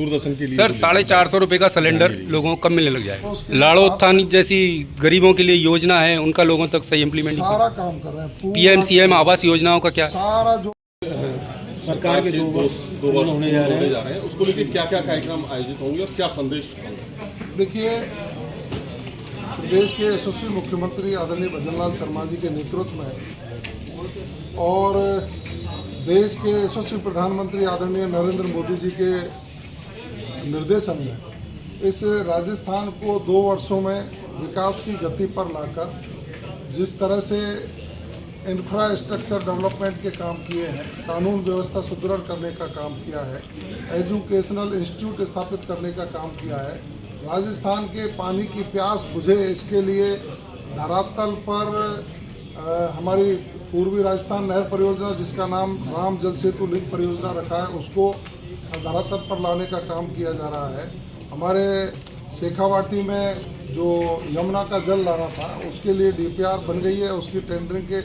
दूरदर्शन के लिए सर 450 रुपये का सिलेंडर लोगों को कब मिलने लग जाएगा? लाड़ो उत्थान जैसी गरीबों के लिए योजना है, उनका लोगों तक सही इम्प्लीमेंट सारा काम कर रहे हैं। PM-CM आवास योजनाओं का क्या? सारा जो सरकार के 2 वर्ष होने जा रहे हैं, उसको लेकर क्या क्या कार्यक्रम आयोजित होंगे और क्या संदेश? देखिए, प्रदेश के यशस्वी मुख्यमंत्री आदरणीय भजनलाल शर्मा जी के नेतृत्व में और देश के यशस्वी प्रधानमंत्री आदरणीय नरेंद्र मोदी जी के निर्देशन में इस राजस्थान को 2 वर्षों में विकास की गति पर लाकर जिस तरह से इंफ्रास्ट्रक्चर डेवलपमेंट के काम किए हैं, कानून व्यवस्था सुदृढ़ करने का काम किया है, एजुकेशनल इंस्टीट्यूट स्थापित करने का काम किया है, राजस्थान के पानी की प्यास बुझे इसके लिए धरातल पर हमारी पूर्वी राजस्थान नहर परियोजना जिसका नाम राम जल सेतु लिंक परियोजना रखा है, उसको धरातल पर लाने का काम किया जा रहा है। हमारे शेखावाटी में जो यमुना का जल लाना था उसके लिए DPR बन गई है, उसकी टेंडरिंग के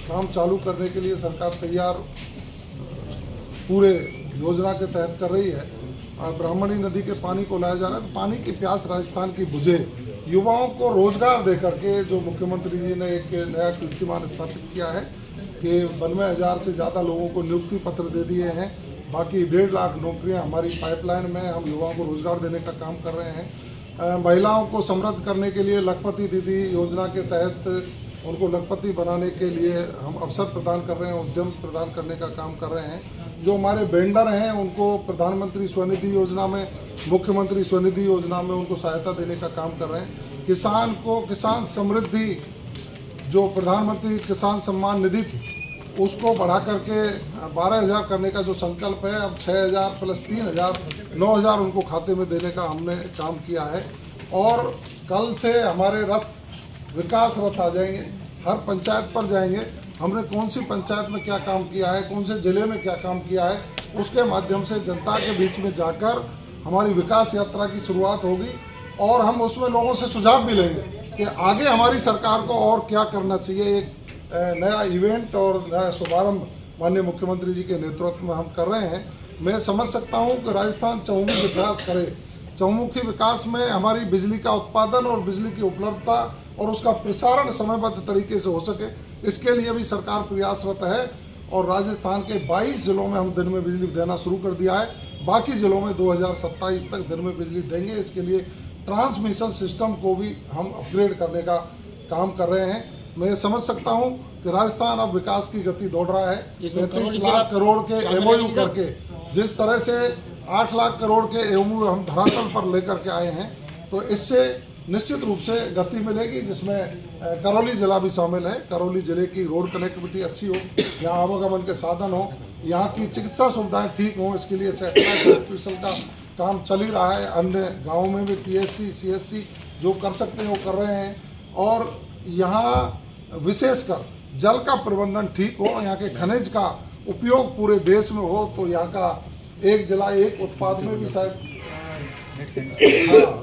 काम चालू करने के लिए सरकार तैयार पूरे योजना के तहत कर रही है। ब्राह्मणी नदी के पानी को लाया जा रहा है, तो पानी की प्यास राजस्थान की बुझे, युवाओं को रोजगार दे करके जो मुख्यमंत्री जी ने एक नया कीर्तिमान स्थापित किया है कि 92,000 से ज़्यादा लोगों को नियुक्ति पत्र दे दिए हैं। बाकी 1.5 लाख नौकरियां हमारी पाइपलाइन में, हम युवाओं को रोजगार देने का काम कर रहे हैं। महिलाओं को समृद्ध करने के लिए लखपति दीदी योजना के तहत उनको लखपति बनाने के लिए हम अवसर प्रदान कर रहे हैं, उद्यम प्रदान करने का काम कर रहे हैं। जो हमारे वेंडर हैं उनको प्रधानमंत्री स्वनिधि योजना में, मुख्यमंत्री स्वनिधि योजना में उनको सहायता देने का काम कर रहे हैं। किसान को किसान समृद्धि जो प्रधानमंत्री किसान सम्मान निधि थी उसको बढ़ा करके 12,000 करने का जो संकल्प है, अब 6,000 + 3,000 9,000 उनको खाते में देने का हमने काम किया है। और कल से हमारे रथ विकास रथ आ जाएंगे, हर पंचायत पर जाएंगे, हमने कौन सी पंचायत में क्या काम किया है, कौन से ज़िले में क्या काम किया है, उसके माध्यम से जनता के बीच में जाकर हमारी विकास यात्रा की शुरुआत होगी। और हम उसमें लोगों से सुझाव भी लेंगे कि आगे हमारी सरकार को और क्या करना चाहिए। एक नया इवेंट और नया शुभारंभ माननीय मुख्यमंत्री जी के नेतृत्व में हम कर रहे हैं। मैं समझ सकता हूं कि राजस्थान चहुमुखी विकास करे। चहुमुखी विकास में हमारी बिजली का उत्पादन और बिजली की उपलब्धता और उसका प्रसारण समयबद्ध तरीके से हो सके, इसके लिए भी सरकार प्रयासरत है। और राजस्थान के 22 जिलों में हम दिन में बिजली देना शुरू कर दिया है, बाकी जिलों में 2027 तक दिन में बिजली देंगे। इसके लिए ट्रांसमिशन सिस्टम को भी हम अपग्रेड करने का काम कर रहे हैं। मैं समझ सकता हूं कि राजस्थान अब विकास की गति दौड़ रहा है। 35 लाख करोड़ के MOU करके जिस तरह से 8 लाख करोड़ के MOU हम धरातल पर लेकर के आए हैं, तो इससे निश्चित रूप से गति मिलेगी, जिसमें करौली जिला भी शामिल है। करौली जिले की रोड कनेक्टिविटी अच्छी हो, यहाँ आवागमन के साधन हो, यहाँ की चिकित्सा सुविधाएं ठीक हों, इसके लिए सैटेलाइट इलेक्ट्रिशियन का काम चल ही रहा है। अन्य गाँवों में भी PSC CSC जो कर सकते हैं वो कर रहे हैं। और यहाँ विशेषकर जल का प्रबंधन ठीक हो, यहाँ के खनिज का उपयोग पूरे देश में हो, तो यहाँ का एक जिला एक उत्पाद में भी शायद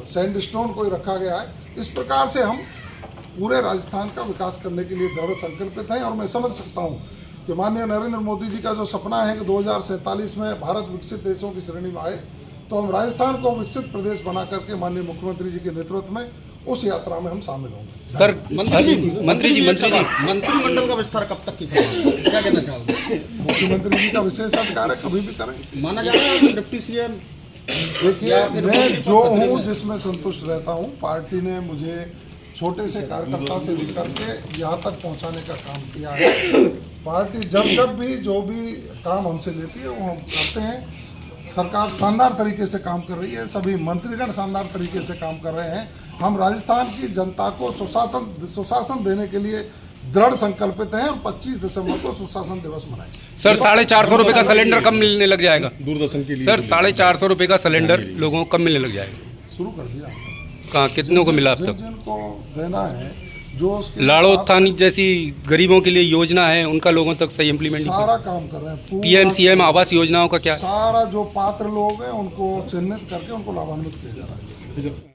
सैंडस्टोन को ही रखा गया है। इस प्रकार से हम पूरे राजस्थान का विकास करने के लिए दृढ़ संकल्पित हैं। और मैं समझ सकता हूँ कि माननीय नरेंद्र मोदी जी का जो सपना है कि 2047 में भारत विकसित देशों की श्रेणी में आए, तो हम राजस्थान को विकसित प्रदेश बना करके माननीय मुख्यमंत्री जी के नेतृत्व में उस यात्रा में हम शामिल होंगे। सर मंत्रिमंडल का विस्तार कब तक की संभावना, क्या कहना चाहोगे? मुख्यमंत्री जी का विशेष अधिकार है, कभी भी करें। माना जा रहा है डिप्टी CM। देखिए, मैं जो हूँ जिसमें संतुष्ट रहता हूँ। पार्टी ने मुझे छोटे से कार्यकर्ता से लेकर के यहाँ तक पहुँचाने का काम किया है। पार्टी जब भी जो भी काम हमसे लेती है वो हम करते हैं। सरकार शानदार तरीके से काम कर रही है, सभी मंत्रीगण शानदार तरीके से काम कर रहे हैं। हम राजस्थान की जनता को सुशासन देने के लिए दृढ़ संकल्पित हैं और 25 दिसंबर को सुशासन दिवस मनाएंगे। सर 450 रुपये का सिलेंडर कब मिलने लग जाएगा? दूरदर्शन के लिए सर 450 रुपये का सिलेंडर लोगों को कब मिलने लग जाएगा? शुरू कर दिया। कहाँ, कितनों को मिला अब तक? जिनको देना है, जो लाड़ो उत्थान जैसी गरीबों के लिए योजना है, उनका लोगों तक सही इम्प्लीमेंट सारा काम कर रहे हैं। PM-CM आवास योजनाओं का क्या? सारा जो पात्र लोग हैं उनको चिन्हित करके उनको लाभान्वित किया जा रहा है।